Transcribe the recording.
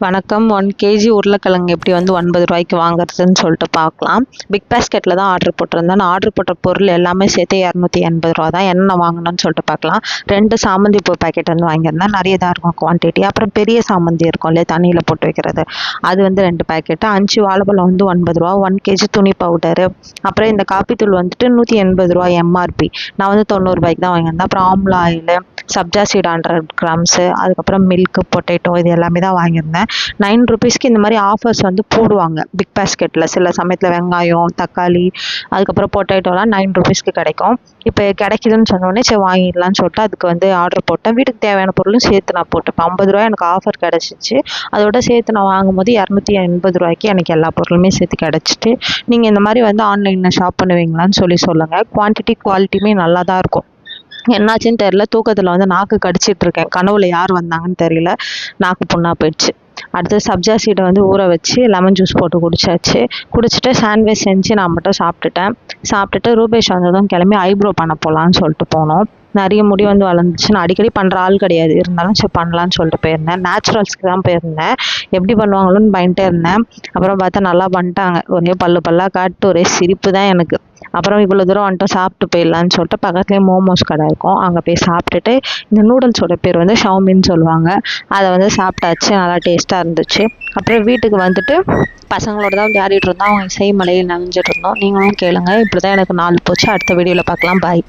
வணக்கம். 1 கேஜி உருளைக்கிழங்கு எப்படி வந்து ரூ. 9க்கு வாங்குறதுன்னு சொல்லிட்டு பார்க்கலாம். பிக் பாஸ்கெட்டில் தான் ஆர்டர் போட்டிருந்தேன். நான் ஆர்டர் போட்ட பொருள் எல்லாமே சேர்த்து ரூ. 280 தான். என்ன வாங்கணும்னு சொல்லிட்டு பார்க்கலாம். 2 சாமந்தி பூ பாக்கெட் வந்து வாங்கியிருந்தேன். நிறைய தான் இருக்கும் குவான்டிட்டி. அப்புறம் பெரிய சாமந்தி இருக்கும் இல்லையா, தண்ணியில் போட்டு வைக்கிறது, அது வந்து 2 பாக்கெட்டு. 5 வாழைப்பழம் வந்து ரூ. 9. 1 கேஜி துணி பவுடரு. அப்புறம் இந்த காப்பித்தூள் வந்துட்டு ரூ. 180 எம்ஆர்பி. நான் வந்து ரூ. 90 தான் வாங்கியிருந்தேன். அப்புறம் amla oil, sabja seed 100 grams, அதுக்கப்புறம் மில்க்கு, பொட்டேட்டோ, இது எல்லாமே தான் வாங்கியிருந்தேன். 9 ருபீஸ்க்கு இந்த மாதிரி ஆஃபர்ஸ் வந்து போடுவாங்க பிக் பாஸ்கெட்டில். சில சமயத்தில் வெங்காயம், தக்காளி, அதுக்கப்புறம் பொட்டேட்டோலாம் 9 ருபீஸ்க்கு கிடைக்கும். இப்போ கிடைக்குதுன்னு சொன்னோடனே சரி வாங்கிடலான்னு சொல்லிட்டு அதுக்கு வந்து ஆர்டர் போட்டேன். வீட்டுக்கு தேவையான பொருளும் சேர்த்து நான் போட்டேன். இப்போ ரூ. 50 எனக்கு ஆஃபர் கிடச்சிச்சு. அதோட சேர்த்து நான் வாங்கும்போது ரூ. 280 எனக்கு எல்லா பொருளுமே சேர்த்து கிடச்சிட்டு. நீங்கள் இந்த மாதிரி வந்து ஆன்லைனில் ஷாப் பண்ணுவீங்களான்னு சொல்லுங்கள். குவான்டிட்டி குவாலிட்டியுமே நல்லா தான் இருக்கும். என்னாச்சுன்னு தெரியல, தூக்கத்தில் வந்து நாக்கு கடிச்சிட்டு இருக்கேன். கனவுல யார் வந்தாங்கன்னு தெரியல, நாக்கு புண்ணாக போயிடுச்சு. அடுத்து சப்ஜா சீடை வந்து ஊற வச்சு லெமன் ஜூஸ் போட்டு குடிச்சிட்டு சாண்ட்விச் செஞ்சு நான் மட்டும் சாப்பிட்டுட்டு ரூபேஷ் வந்ததும் கிளம்பி ஐப்ரோ பண்ண போகலான்னு சொல்லிட்டு போனோம். நிறைய முடி வந்து வளர்ந்துச்சு. நான் அடிக்கடி பண்ணுற ஆள் கிடையாது, இருந்தாலும் சரி பண்ணலான்னு சொல்லிட்டு போயிருந்தேன். நேச்சுரல்ஸ்க்கு தான் போயிருந்தேன். எப்படி பண்ணுவாங்களோன்னு பயன்ட்டே இருந்தேன். அப்புறம் பார்த்தா நல்லா பண்ணிட்டாங்க. ஒரே பல்லாக காட்டு, ஒரே சிரிப்பு தான் எனக்கு. அப்புறம் இவ்வளோ தூரம் வந்துட்டு சாப்பிட்டு போயிடலான்னு சொல்லிட்டு பக்கத்துலேயே மோமோஸ் கடை இருக்கும், அங்கே போய் சாப்பிட்டுட்டு, இந்த நூடுல்ஸோட பேர் வந்து ஷவுமின்னு சொல்லுவாங்க, அதை வந்து சாப்பிட்டாச்சு. நல்லா டேஸ்ட்டாக இருந்துச்சு. அப்புறம் வீட்டுக்கு வந்துட்டு பசங்களோட தான் விளையாடிட்டு இருந்தோம். அவங்க இசை மலையில் நனைஞ்சிட்டு இருந்தோம். நீங்களும் கேளுங்க. இப்படி தான் எனக்கு நாள் போச்சு. அடுத்த வீடியோவில் பார்க்கலாம். பாய்.